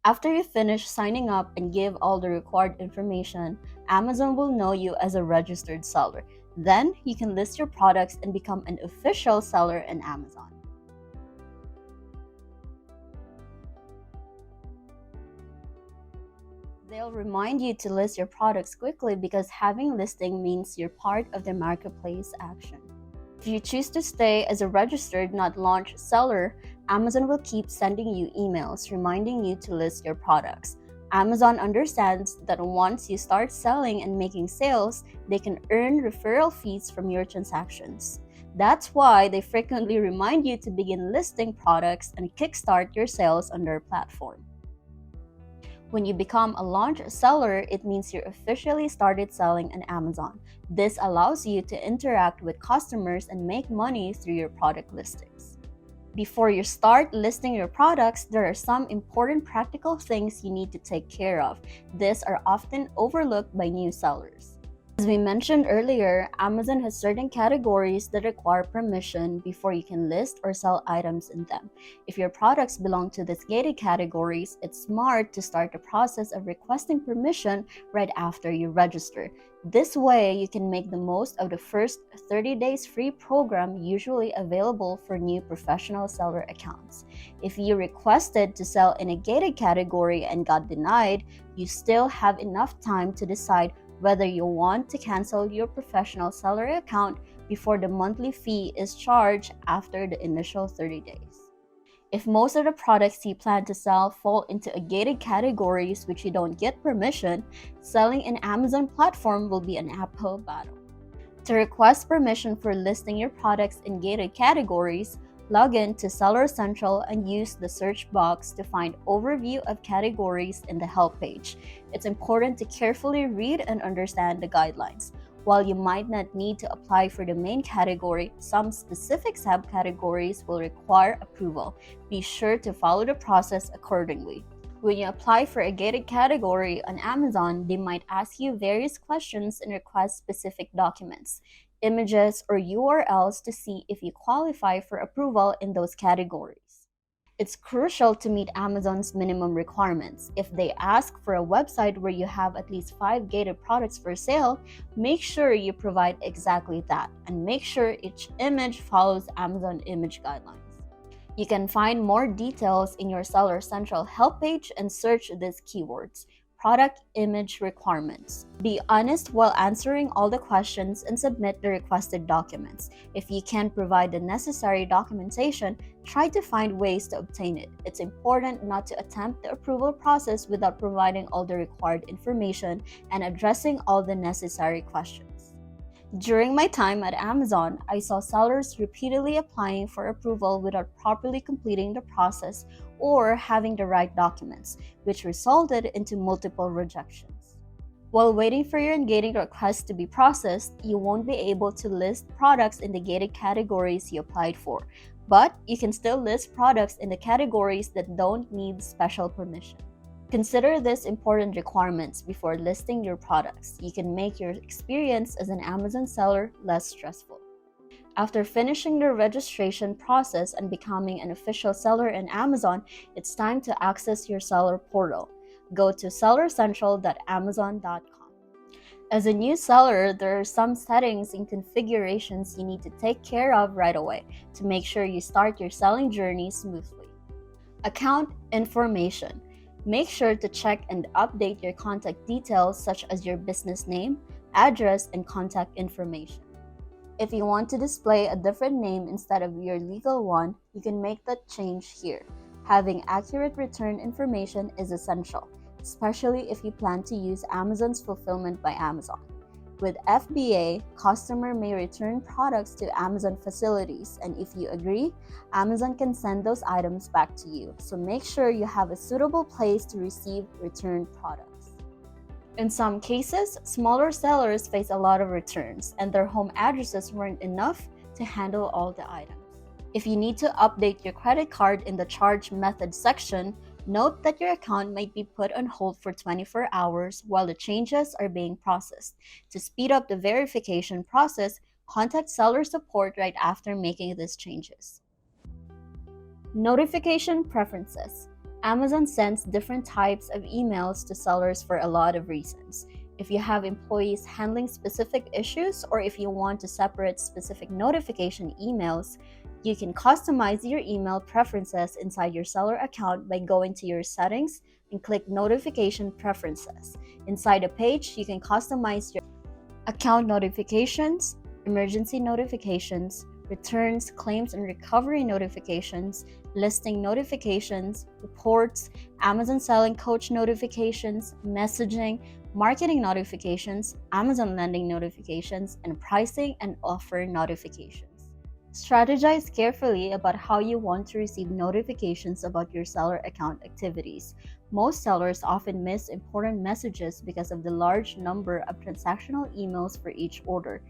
After you finish signing up and give all the required information, Amazon will know you as a registered seller. Then you can list your products and become an official seller in Amazon. They'll remind you to list your products quickly because having listing means you're part of the marketplace action. If you choose to stay as a registered, not launched seller, Amazon will keep sending you emails reminding you to list your products. Amazon understands that once you start selling and making sales, they can earn referral fees from your transactions. That's why they frequently remind you to begin listing products and kickstart your sales on their platform. When you become a launch seller, it means you're officially started selling on Amazon. This allows you to interact with customers and make money through your product listings. Before you start listing your products, there are some important practical things you need to take care of. These are often overlooked by new sellers. As we mentioned earlier, Amazon has certain categories that require permission before you can list or sell items in them. If your products belong to these gated categories, it's smart to start the process of requesting permission right after you register. This way, you can make the most of the first 30 days free program usually available for new professional seller accounts. If you requested to sell in a gated category and got denied, you still have enough time to decide whether you want to cancel your professional seller account before the monthly fee is charged after the initial 30 days. If most of the products you plan to sell fall into a gated categories which you don't get permission, selling in Amazon platform will be an uphill battle. To request permission for listing your products in gated categories, log in to Seller Central and use the search box to find overview of categories in the help page. It's important to carefully read and understand the guidelines. While you might not need to apply for the main category, some specific subcategories will require approval. Be sure to follow the process accordingly. When you apply for a gated category on Amazon, they might ask you various questions and request specific documents, images, or URLs to see if you qualify for approval in those categories. It's crucial to meet Amazon's minimum requirements. If they ask for a website where you have at least 5 gated products for sale, make sure you provide exactly that and make sure each image follows Amazon image guidelines. You can find more details in your Seller Central help page and search these keywords. Product image requirements. Be honest while answering all the questions and submit the requested documents. If you can't provide the necessary documentation, try to find ways to obtain it. It's important not to attempt the approval process without providing all the required information and addressing all the necessary questions. During my time at Amazon, I saw sellers repeatedly applying for approval without properly completing the process or having the right documents, which resulted into multiple rejections. While waiting for your gated request to be processed, you won't be able to list products in the gated categories you applied for, but you can still list products in the categories that don't need special permission. Consider these important requirements before listing your products. You can make your experience as an Amazon seller less stressful. After finishing the registration process and becoming an official seller in Amazon, it's time to access your seller portal. Go to sellercentral.amazon.com. As a new seller, there are some settings and configurations you need to take care of right away to make sure you start your selling journey smoothly. Account information. Make sure to check and update your contact details such as your business name, address, and contact information. If you want to display a different name instead of your legal one, you can make that change here. Having accurate return information is essential, especially if you plan to use Amazon's Fulfillment by Amazon. With FBA, customer may return products to Amazon facilities, and if you agree, Amazon can send those items back to you. So make sure you have a suitable place to receive returned products. In some cases, smaller sellers face a lot of returns, and their home addresses weren't enough to handle all the items. If you need to update your credit card in the charge method section, note that your account might be put on hold for 24 hours while the changes are being processed. To speed up the verification process, contact seller support right after making these changes. Notification preferences. Amazon sends different types of emails to sellers for a lot of reasons. If you have employees handling specific issues or if you want to separate specific notification emails, you can customize your email preferences inside your seller account by going to your settings and click Notification Preferences. Inside the page, you can customize your account notifications, emergency notifications, returns, claims and recovery notifications, listing notifications, reports, Amazon Selling Coach notifications, messaging, marketing notifications, Amazon Lending notifications, and pricing and offer notifications. Strategize carefully about how you want to receive notifications about your seller account activities. Most sellers often miss important messages because of the large number of transactional emails for each order.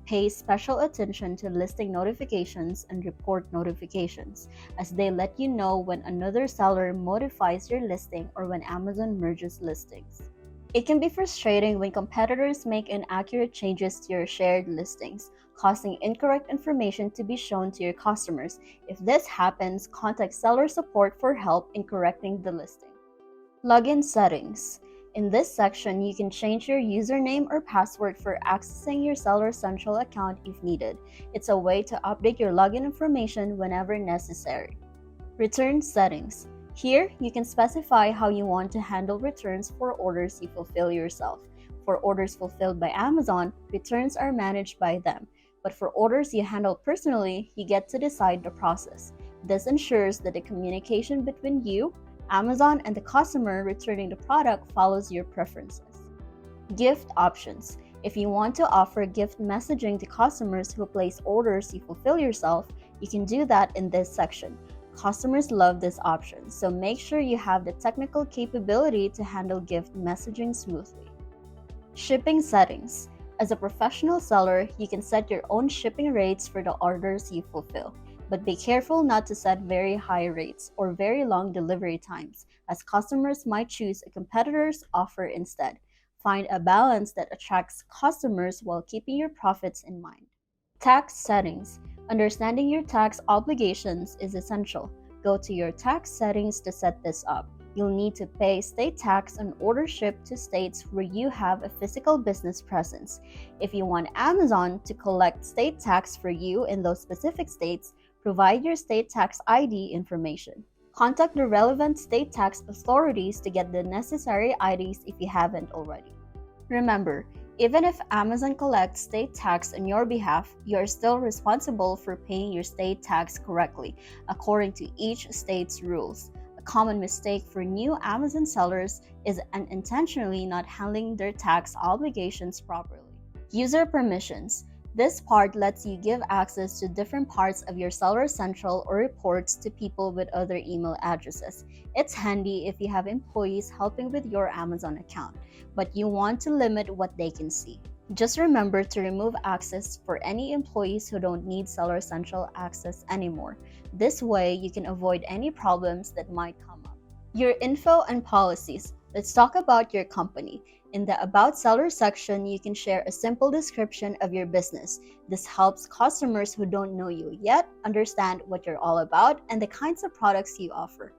Pay special attention to listing notifications and report notifications, as they let you know when another seller modifies your listing or when Amazon merges listings. It can be frustrating when competitors make inaccurate changes to your shared listings, causing incorrect information to be shown to your customers. If this happens, contact seller support for help in correcting the listing. Login settings. In this section, you can change your username or password for accessing your Seller Central account if needed. It's a way to update your login information whenever necessary. Return settings. Here, you can specify how you want to handle returns for orders you fulfill yourself. For orders fulfilled by Amazon, returns are managed by them. But for orders you handle personally, you get to decide the process. This ensures that the communication between you, Amazon, and the customer returning the product follows your preferences. Gift options. If you want to offer gift messaging to customers who place orders you fulfill yourself, you can do that in this section. Customers love this option, so make sure you have the technical capability to handle gift messaging smoothly. Shipping settings. As a professional seller, you can set your own shipping rates for the orders you fulfill. But be careful not to set very high rates or very long delivery times, as customers might choose a competitor's offer instead. Find a balance that attracts customers while keeping your profits in mind. Tax settings. Understanding your tax obligations is essential. Go to your tax settings to set this up. You'll need to pay state tax on orders shipped to states where you have a physical business presence. If you want Amazon to collect state tax for you in those specific states, provide your state tax ID information. Contact the relevant state tax authorities to get the necessary IDs if you haven't already. Remember, even if Amazon collects state tax on your behalf, you are still responsible for paying your state tax correctly, according to each state's rules. A common mistake for new Amazon sellers is unintentionally not handling their tax obligations properly. User permissions. This part lets you give access to different parts of your Seller Central or reports to people with other email addresses. It's handy if you have employees helping with your Amazon account, but you want to limit what they can see. Just remember to remove access for any employees who don't need Seller Central access anymore. This way, you can avoid any problems that might come up. Your info and policies. Let's talk about your company. In the About Seller section, you can share a simple description of your business. This helps customers who don't know you yet understand what you're all about and the kinds of products you offer.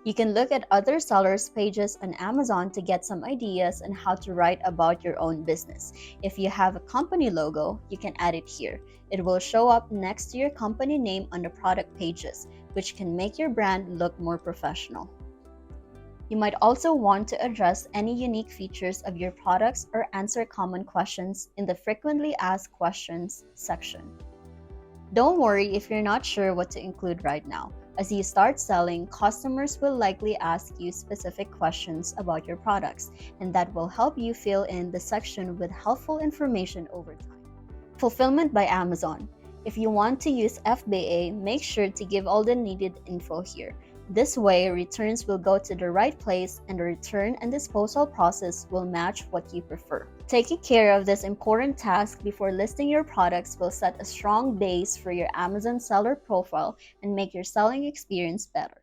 You can look at other sellers' pages on Amazon to get some ideas on how to write about your own business. If you have a company logo, you can add it here. It will show up next to your company name on the product pages, which can make your brand look more professional. You might also want to address any unique features of your products or answer common questions in the Frequently Asked Questions section. Don't worry if you're not sure what to include right now. As you start selling, customers will likely ask you specific questions about your products, and that will help you fill in the section with helpful information over time. Fulfillment by Amazon. If you want to use FBA, make sure to give all the needed info here. This way, returns will go to the right place and the return and disposal process will match what you prefer. Taking care of this important task before listing your products will set a strong base for your Amazon seller profile and make your selling experience better.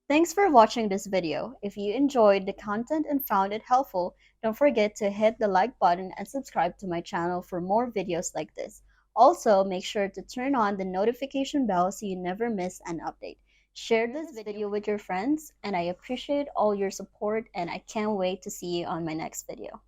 Thanks for watching this video. If you enjoyed the content and found it helpful, don't forget to hit the like button and subscribe to my channel for more videos like this. Also, make sure to turn on the notification bell so you never miss an update. Share this video with your friends, and I appreciate all your support, and I can't wait to see you on my next video.